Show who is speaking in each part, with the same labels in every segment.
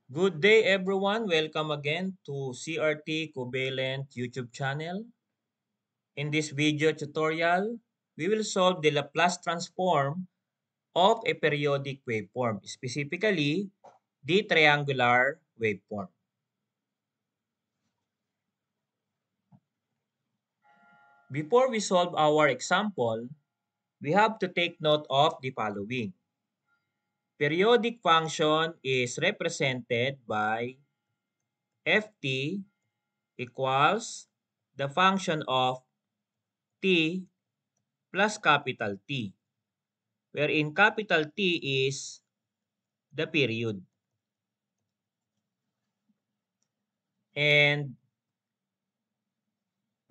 Speaker 1: Good day everyone. Welcome again to CRT Covalent YouTube channel. In this video tutorial, we will solve the Laplace transform of a periodic waveform, specifically the triangular waveform. Before we solve our example, we have to take note of the following. Periodic function is represented by ft equals the function of t plus capital T, wherein capital T is the period. And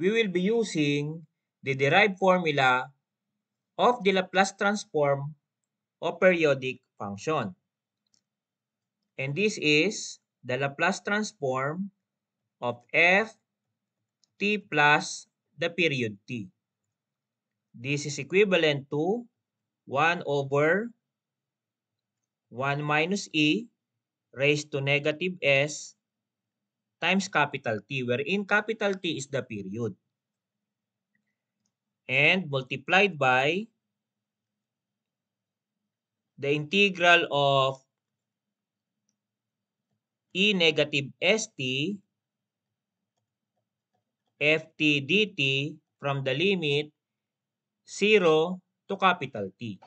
Speaker 1: we will be using the derived formula of the Laplace transform of periodic function. And this is the Laplace transform of f t plus the period t. This is equivalent to 1 over 1 minus e raised to negative s times capital T, wherein capital T is the period, and multiplied by the integral of e negative st ft dt from the limit 0 to capital T.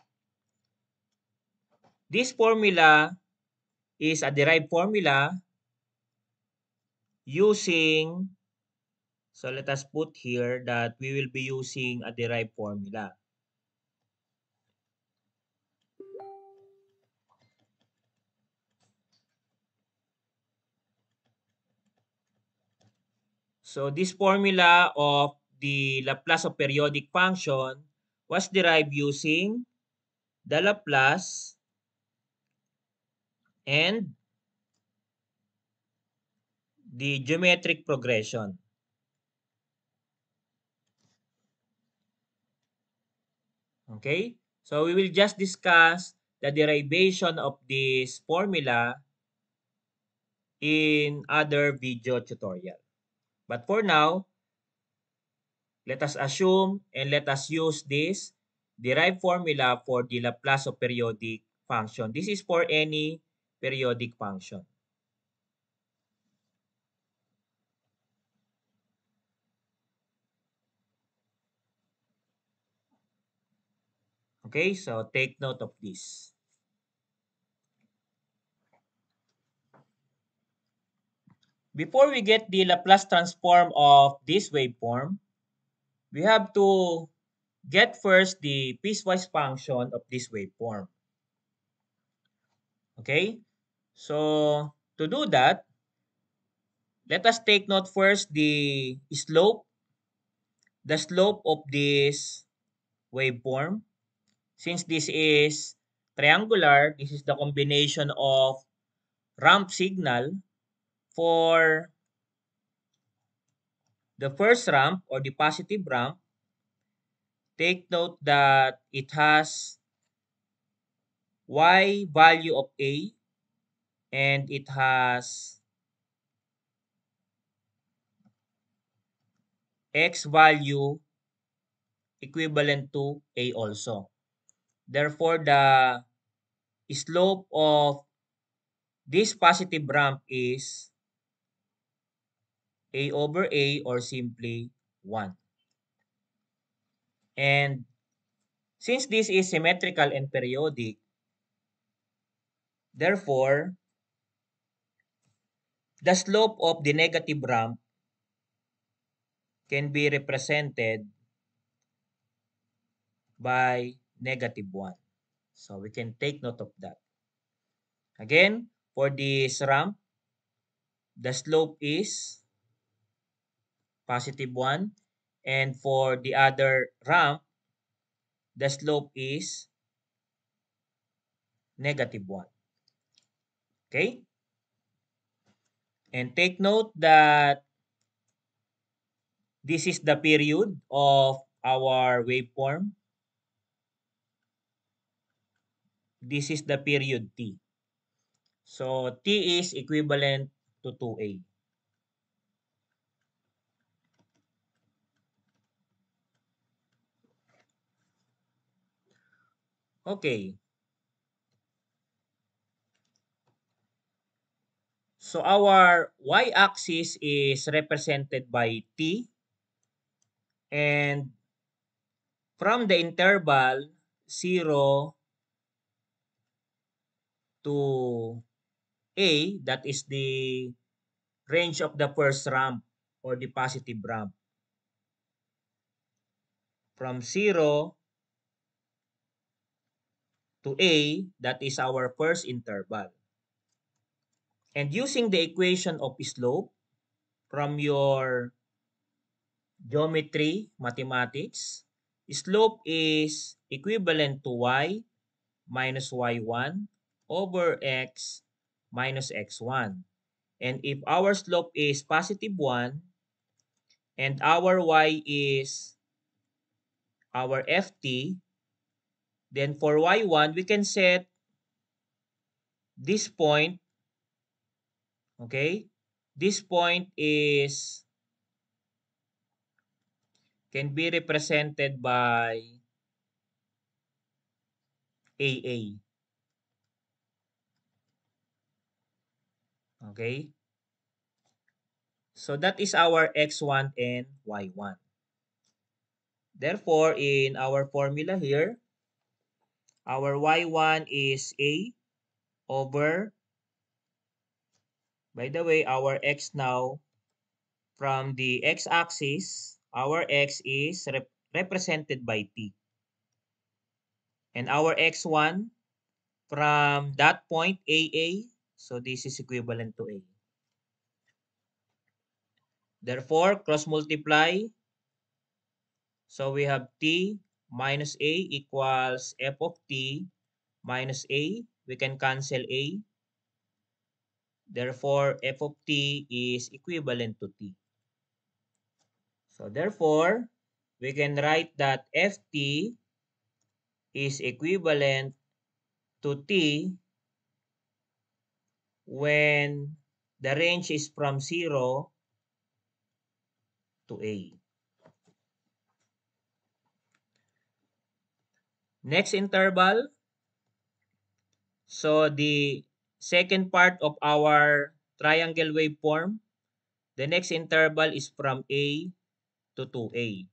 Speaker 1: This formula is a derived formula using, so let us put here that we will be using a derived formula. So this formula of the Laplace of periodic function was derived using the Laplace and the geometric progression. Okay? So we will just discuss the derivation of this formula in other video tutorial. But for now, let us assume and let us use this derived formula for the Laplace of periodic function. This is for any periodic function. Okay, so take note of this. Before we get the Laplace transform of this waveform, we have to get first the piecewise function of this waveform. Okay, so to do that, let us take note first the slope of this waveform. Since this is triangular, this is the combination of ramp signal for the first ramp or the positive ramp. Take note that it has y value of a and it has x value equivalent to a also. Therefore, the slope of this positive ramp is a over a, or simply 1. And since this is symmetrical and periodic, therefore, the slope of the negative ramp can be represented by negative 1. So we can take note of that. Again, for this ramp, the slope is positive 1. And for the other ramp, the slope is negative 1. Okay? And take note that this is the period of our waveform. This is the period t. So t is equivalent to 2a. Okay. So our y-axis is represented by t, and from the interval 0 to a, that is the range of the first ramp or the positive ramp. From 0 to a, that is our first interval. And using the equation of slope from your geometry, mathematics, slope is equivalent to y minus y1 over x minus x1. And if our slope is positive 1 and our y is our ft, then for y1, we can set this point, okay? This point is can be represented by AA. Okay? So that is our x1 and y1. Therefore, in our formula here, our y1 is a over, by the way, our x now, from the x-axis, our x is represented by t. And our x1, from that point, AA, so this is equivalent to A. Therefore, cross multiply. So we have t minus A equals f of t minus A. We can cancel A. Therefore, f of t is equivalent to t. So therefore, we can write that ft is equivalent to t when the range is from 0 to A. Next interval. So the second part of our triangle waveform, the next interval is from A to 2A.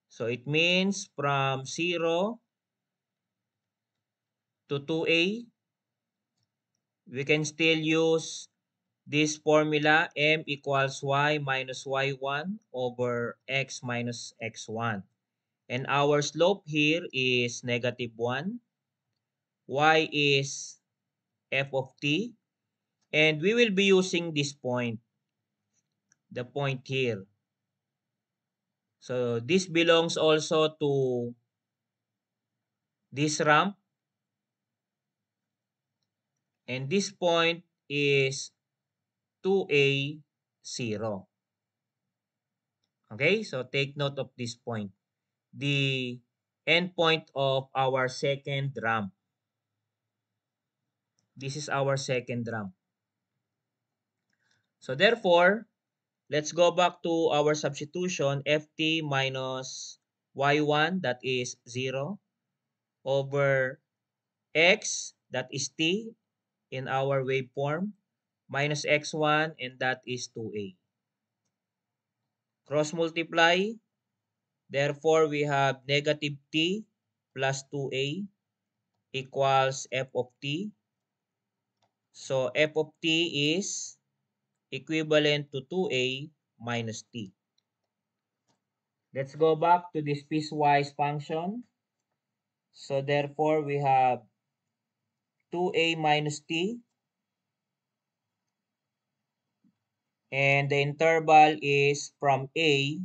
Speaker 1: So it means from 0 to 2A, we can still use this formula, m equals y minus y1 over x minus x1. And our slope here is negative 1. Y is f of t. And we will be using this point, the point here. So this belongs also to this ramp. And this point is 2A 0. Okay, so take note of this point. The endpoint of our second ramp. This is our second ramp. So therefore, let's go back to our substitution. Ft minus y1, that is 0, over x, that is t in our waveform, minus x1, and that is 2a. Cross multiply. Therefore, we have negative t plus 2a equals f of t. So f of t is equivalent to 2a minus t. Let's go back to this piecewise function. So therefore, we have 2a minus t, and the interval is from a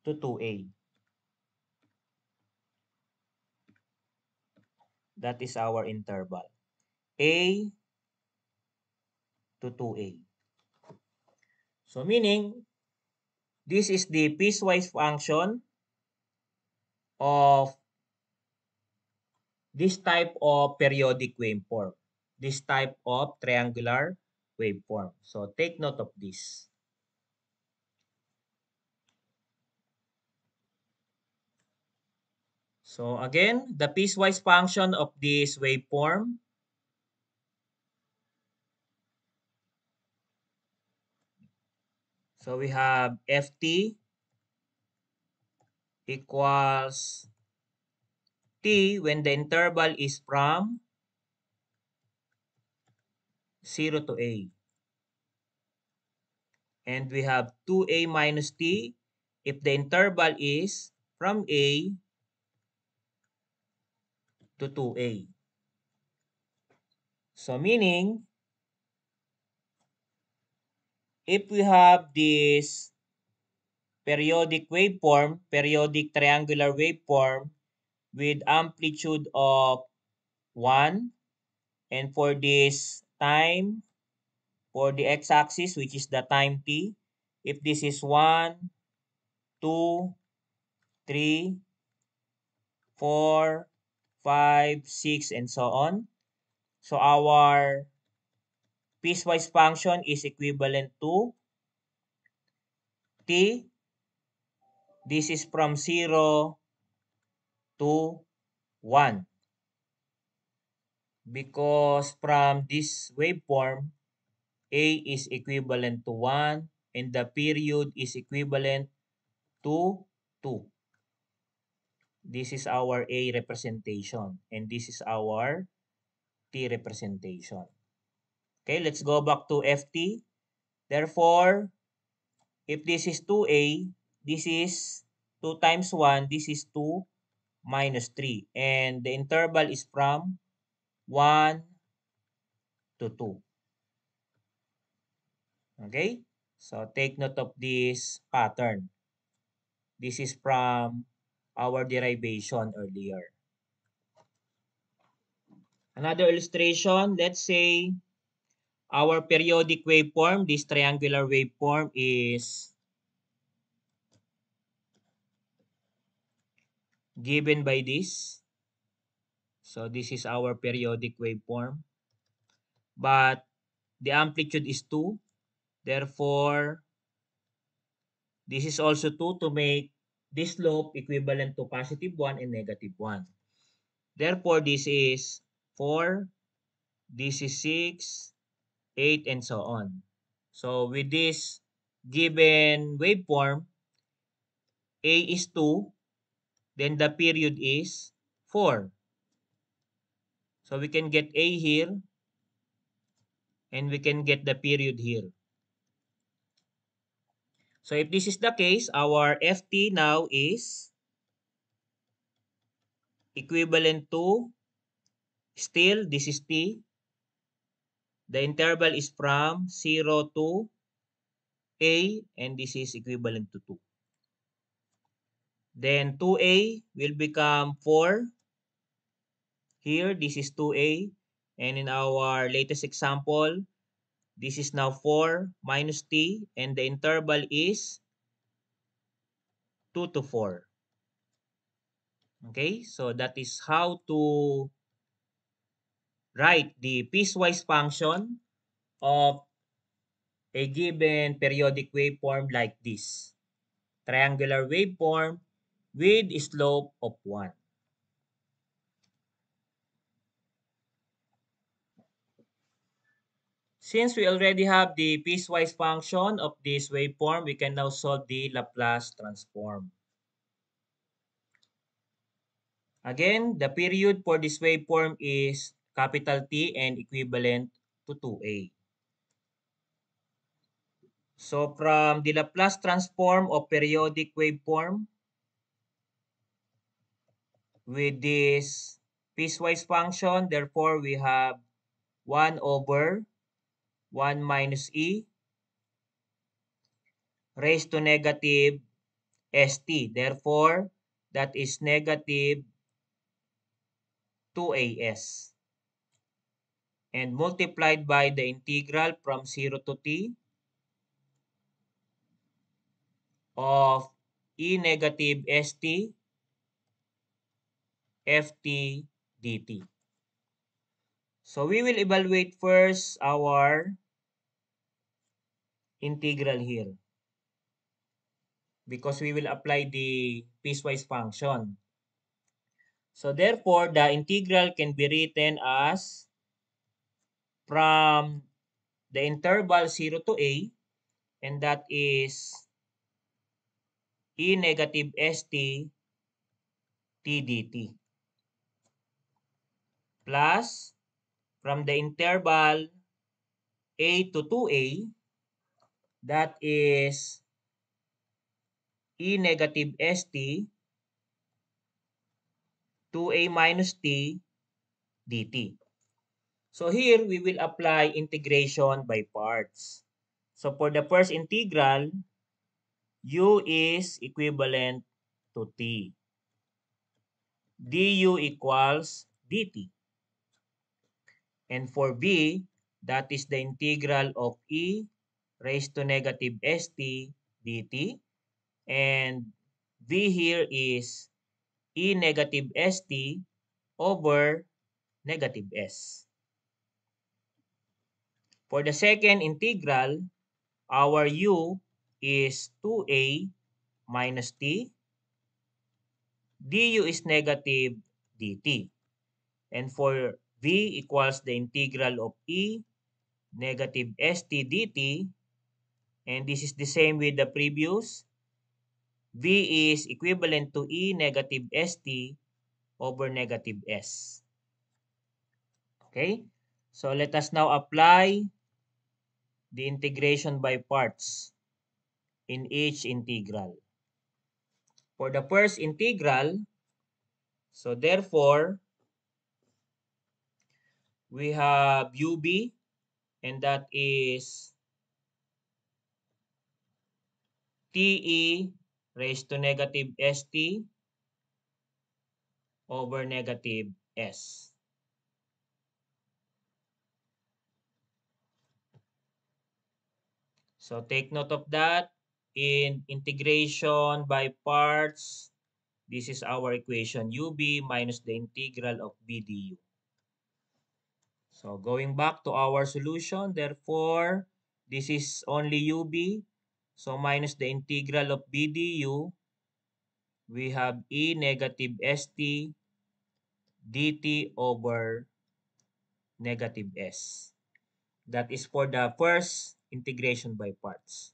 Speaker 1: to 2a. That is our interval. A to 2a. So meaning, this is the piecewise function of this type of periodic waveform, this type of triangular waveform. So take note of this. So again, the piecewise function of this waveform so we have ft equals t when the interval is from 0 to a. And we have 2a minus t if the interval is from a to 2a. So meaning, if we have this periodic waveform, periodic triangular waveform with amplitude of 1, and for this time, for the x-axis, which is the time t, if this is 1, 2, 3, 4, 5, 6, and so on. So our piecewise function is equivalent to t. This is from 0 to 1. Because from this waveform, a is equivalent to 1 and the period is equivalent to 2. This is our A representation and this is our T representation. Okay, let's go back to FT. Therefore, if this is 2A, this is 2 times 1, this is 2 minus 3. And the interval is from 1 to 2. Okay, so take note of this pattern. This is from our derivation earlier. Another illustration, let's say our periodic waveform, this triangular waveform is given by this. So this is our periodic waveform. But the amplitude is 2. Therefore, this is also 2 to make this slope equivalent to positive 1 and negative 1. Therefore, this is 4, this is 6, 8, and so on. So with this given waveform, A is 2, then the period is 4. So we can get A here, and we can get the period here. So if this is the case, our FT now is equivalent to, still, this is T. The interval is from 0 to A, and this is equivalent to 2. Then 2A will become 4. Here, this is 2A. And in our latest example, this is now 4 minus T, and the interval is 2 to 4. Okay, so that is how to write the piecewise function of a given periodic waveform like this. Triangular waveform with slope of 1. Since we already have the piecewise function of this waveform, we can now solve the Laplace transform. Again, the period for this waveform is capital T and equivalent to 2A. So from the Laplace transform of periodic waveform with this piecewise function, therefore we have 1 over 1 minus e raised to negative st. Therefore, that is negative 2as. And multiplied by the integral from 0 to t of e negative st ft dt. So we will evaluate first our integral here because we will apply the piecewise function. So therefore, the integral can be written as from the interval 0 to a, and that is e negative st t dt, plus from the interval a to 2a, that is e negative st 2a minus t dt. So here, we will apply integration by parts. So for the first integral, u is equivalent to t. du equals dt. And for v, that is the integral of e raised to negative st dt. And v here is e negative st over negative s. For the second integral, our u is 2a minus t. du is negative dt. And for v equals the integral of e negative st dt. And this is the same with the previous. v is equivalent to e negative st over negative s. Okay? So let us now apply the integration by parts in each integral. For the first integral, so therefore, we have ub, and that is te raised to negative st over negative s. So take note of that. In integration by parts, this is our equation ub minus the integral of b du. So going back to our solution, therefore, this is only ub. So minus the integral of b du, we have e negative st dt over negative s. That is for the first integration by parts.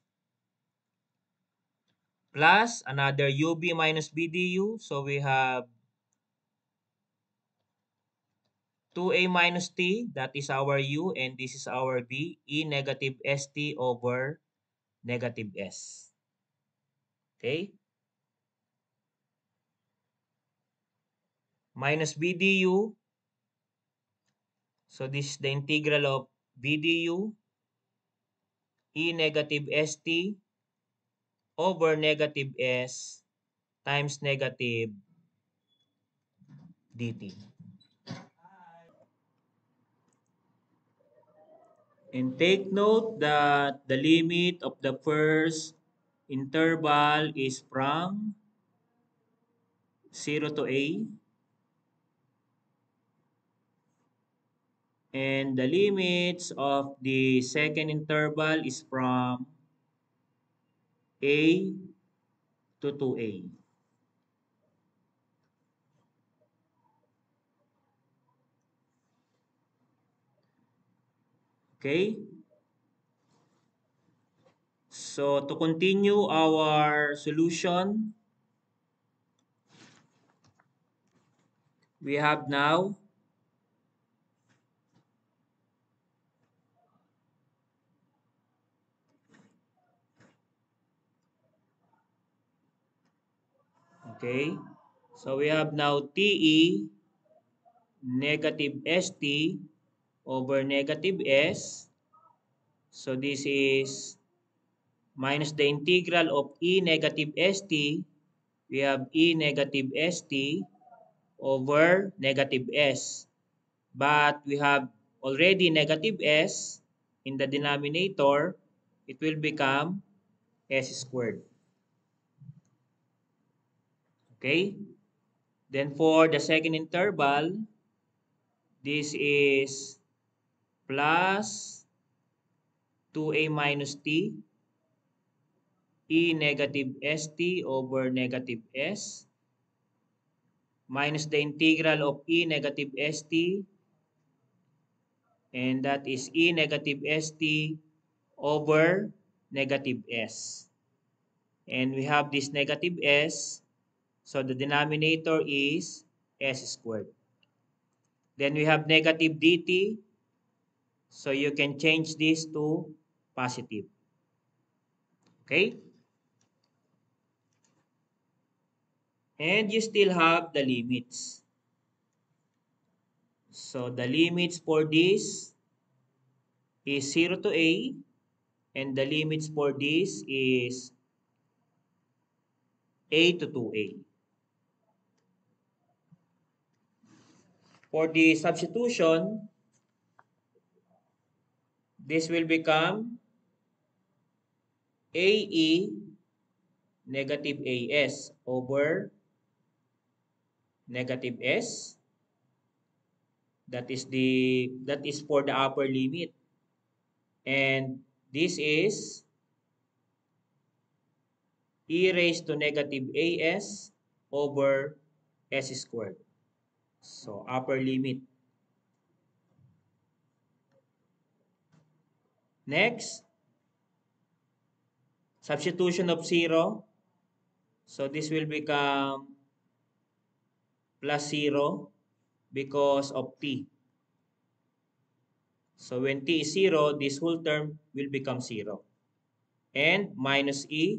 Speaker 1: Plus another ub minus b du. So we have 2a minus t, that is our u, and this is our b, e negative st over negative s. Okay? Minus b du. So this is the integral of b du, e negative st over negative s times negative dt. And take note that the limit of the first interval is from 0 to a, and the limits of the second interval is from a to 2a. Okay? So to continue our solution, we have now okay. So we have now te negative st over negative s. So this is minus the integral of e negative st. We have e negative st over negative s. But we have already negative s in the denominator. It will become s squared. Okay? Then for the second interval, This is plus 2a minus t e negative st over negative s minus the integral of e negative st, and that is e negative st over negative s. And we have this negative s, so the denominator is s squared. Then we have negative dt, so you can change this to positive. Okay? And you still have the limits. So the limits for this is 0 to a, and the limits for this is a to 2a. For the substitution, this will become ae negative as over negative s. That is for the upper limit. And this is e raised to negative as over s squared. So upper limit. Next, substitution of 0. So this will become plus 0 because of t. So when t is 0, this whole term will become 0. And minus e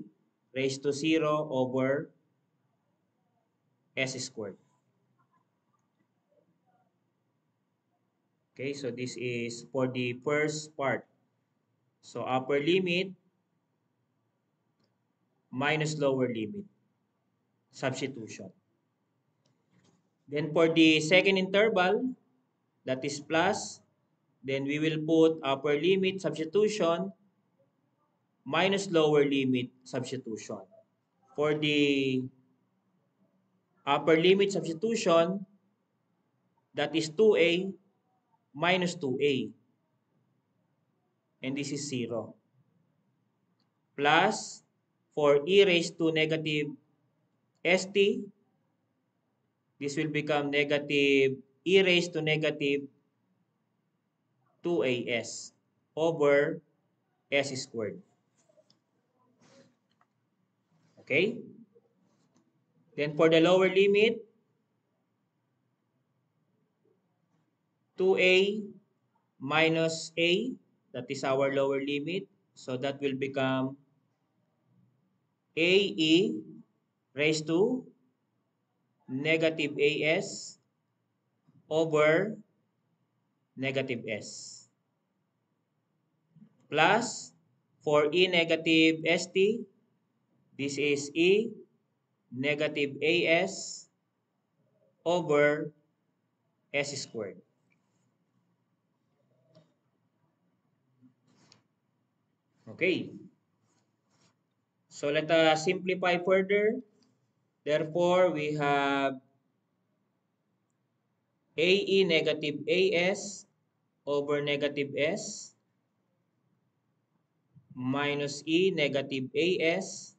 Speaker 1: raised to 0 over s squared. Okay, so this is for the first part. So upper limit minus lower limit. Substitution. Then for the second interval, that is plus, then we will put upper limit substitution minus lower limit substitution. For the upper limit substitution, that is 2a minus 2a. And this is 0. Plus, for e raised to negative st, this will become negative e raised to negative 2as over s squared. Okay? Then for the lower limit, 2a minus a, that is our lower limit. So that will become ae raised to negative as over negative s. Plus, for e negative st, this is e negative as over s squared. Okay. So let us simplify further. Therefore, we have ae negative as over negative s minus e negative as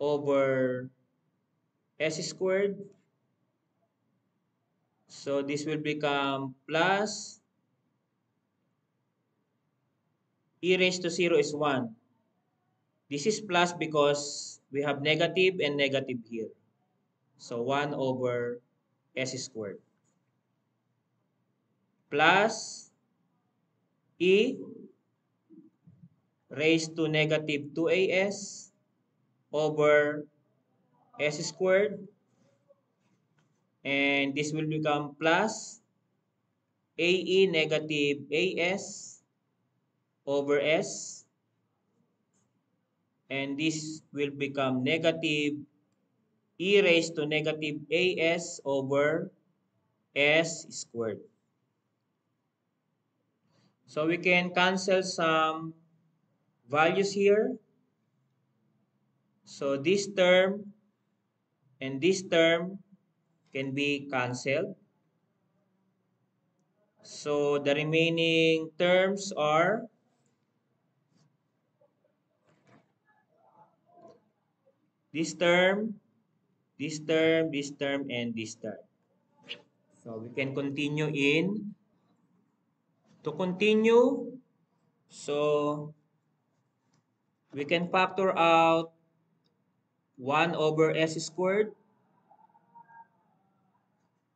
Speaker 1: over s squared. So this will become plus e raised to 0 is 1. This is plus because we have negative and negative here. So 1 over s squared. Plus e raised to negative 2as over s squared. And this will become plus ae negative as over s. And this will become negative e raised to negative as over s squared. So we can cancel some values here. So this term and this term can be canceled. So the remaining terms are this term, this term, this term, and this term. So we can continue in. To continue, so we can factor out 1 over s squared.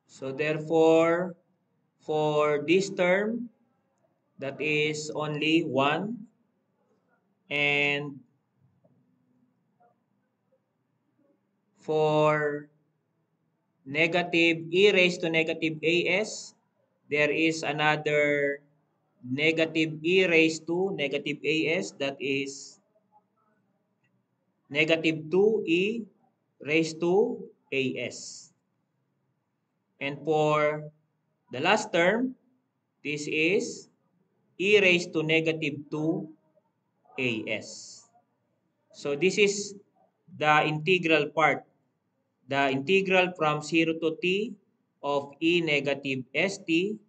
Speaker 1: So therefore, for this term, that is only 1. And for negative e raised to negative as, there is another negative e raised to negative as, that is negative 2e raised to as. And for the last term, this is e raised to negative 2 as. So this is the integral part, the integral from 0 to t of e negative st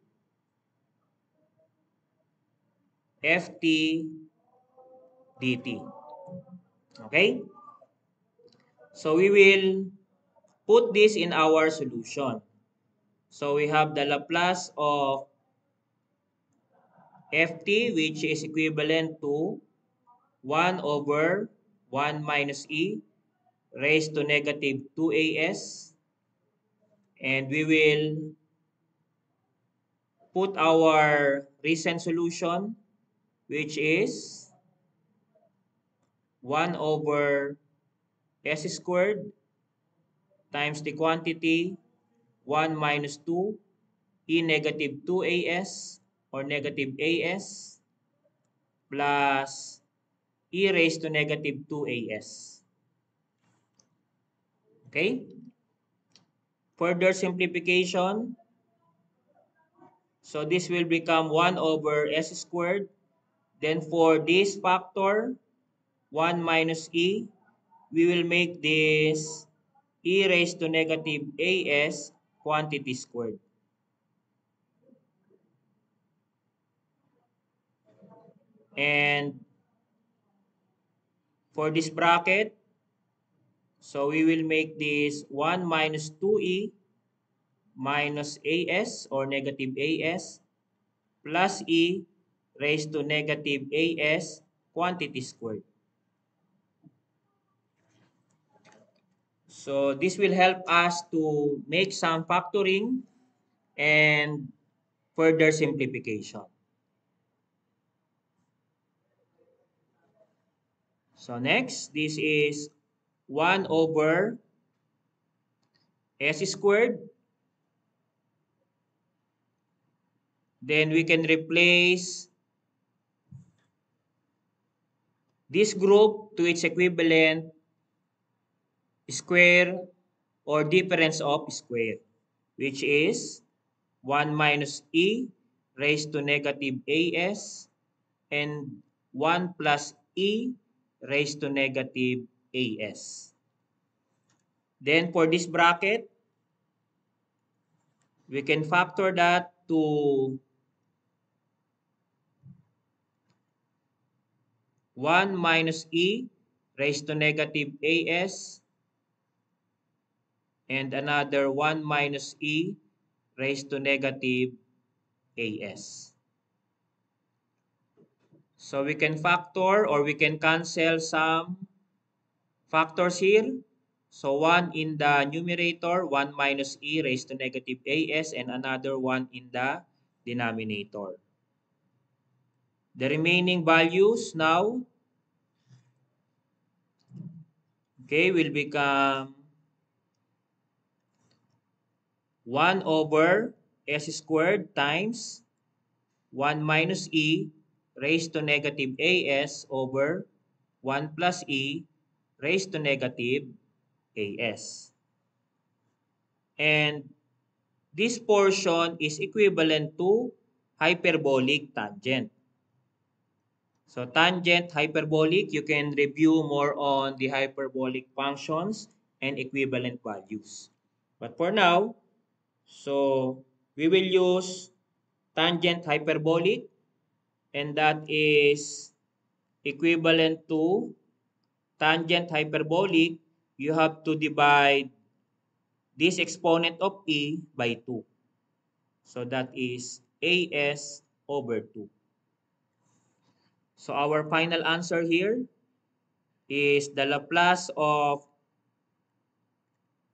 Speaker 1: ft dt. Okay? So we will put this in our solution. So we have the Laplace of ft, which is equivalent to 1 over 1 minus e raised to negative 2as. And we will put our recent solution, which is 1 over s squared times the quantity 1 minus 2 e negative 2as or negative as plus e raised to negative 2as. Okay? Further simplification. So this will become 1 over s squared. Then for this factor, 1 minus e, we will make this e raised to negative as quantity squared. And for this bracket, so we will make this 1 minus 2e minus as or negative as plus e raised to negative as quantity squared. So this will help us to make some factoring and further simplification. So next, this is 1 over s squared. Then we can replace this group to its equivalent square or difference of square, which is 1 minus e raised to negative as and 1 plus e raised to negative as. Then for this bracket, we can factor that to 1 minus e raised to negative as and another 1 minus e raised to negative as. So we can factor or we can cancel some factors here. So 1 in the numerator, 1 minus e raised to negative as, and another 1 in the denominator. The remaining values now, okay, will become 1 over s squared times 1 minus e raised to negative as over 1 plus e raised to negative as. And this portion is equivalent to hyperbolic tangent. So tangent, hyperbolic, you can review more on the hyperbolic functions and equivalent values. But for now, so we will use tangent hyperbolic, and that is equivalent to tangent hyperbolic, you have to divide this exponent of e by 2. So that is as over 2. So our final answer here is the Laplace of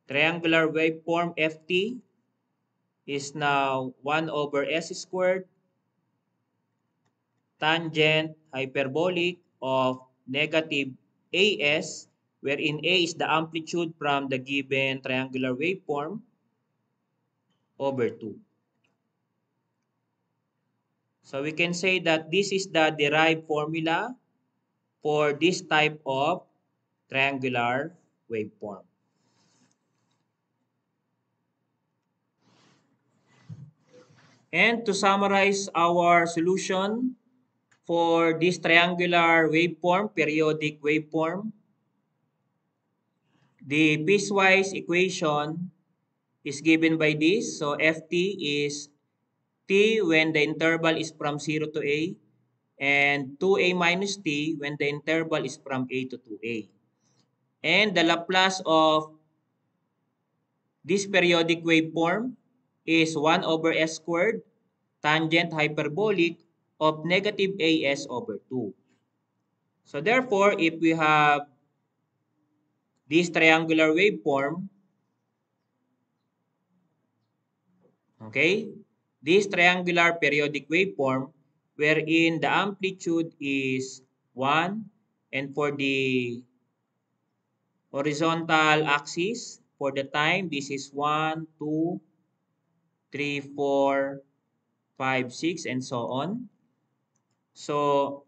Speaker 1: triangular waveform ft is now 1 over s squared tangent hyperbolic of negative as, wherein a is the amplitude from the given triangular waveform, over 2. So we can say that this is the derived formula for this type of triangular waveform. And to summarize our solution for this triangular waveform, periodic waveform, the piecewise equation is given by this. So ft is t when the interval is from 0 to a, and 2a minus t when the interval is from a to 2a. And the Laplace of this periodic waveform is 1 over s squared tangent hyperbolic of negative as over 2. So therefore, if we have this triangular waveform, okay, this triangular periodic waveform wherein the amplitude is 1, and for the horizontal axis for the time, this is 1, 2, 3, 4, 5, 6, and so on. So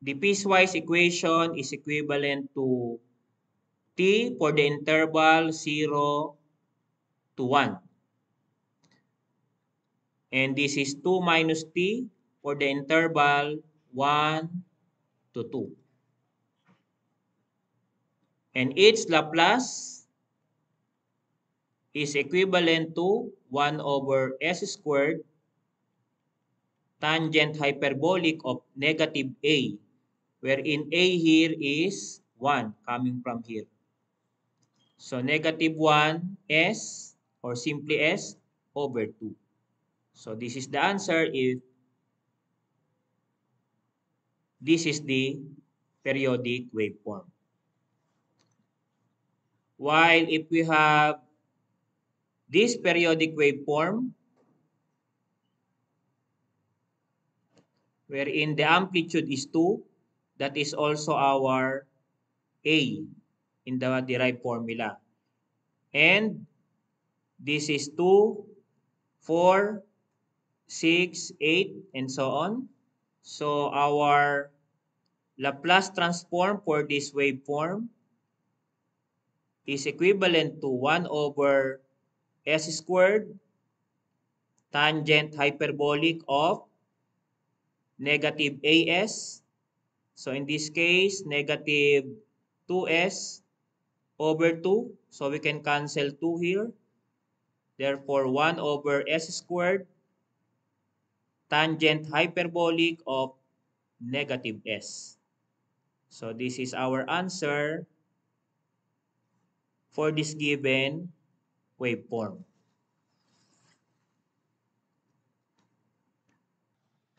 Speaker 1: the piecewise equation is equivalent to t for the interval 0 to 1. And this is 2 minus t for the interval 1 to 2. And its Laplace is equivalent to 1 over s squared tangent hyperbolic of negative a, wherein a here is 1 coming from here. So negative 1 s, or simply s, over 2. So this is the answer if this is the periodic waveform. While if we have this periodic waveform wherein the amplitude is 2, that is also our A in the derived formula. And this is 2, 4, 6, 8, and so on. So our Laplace transform for this waveform is equivalent to 1 over s squared tangent hyperbolic of negative as. So in this case, negative 2s over 2. So we can cancel 2 here. Therefore, 1 over s squared tangent hyperbolic of negative s. So this is our answer for this given waveform.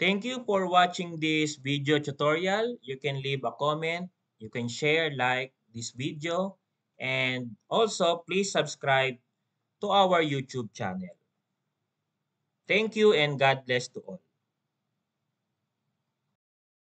Speaker 1: Thank you for watching this video tutorial. You can leave a comment, you can share, like this video, and also please subscribe to our YouTube channel. Thank you and God bless to all.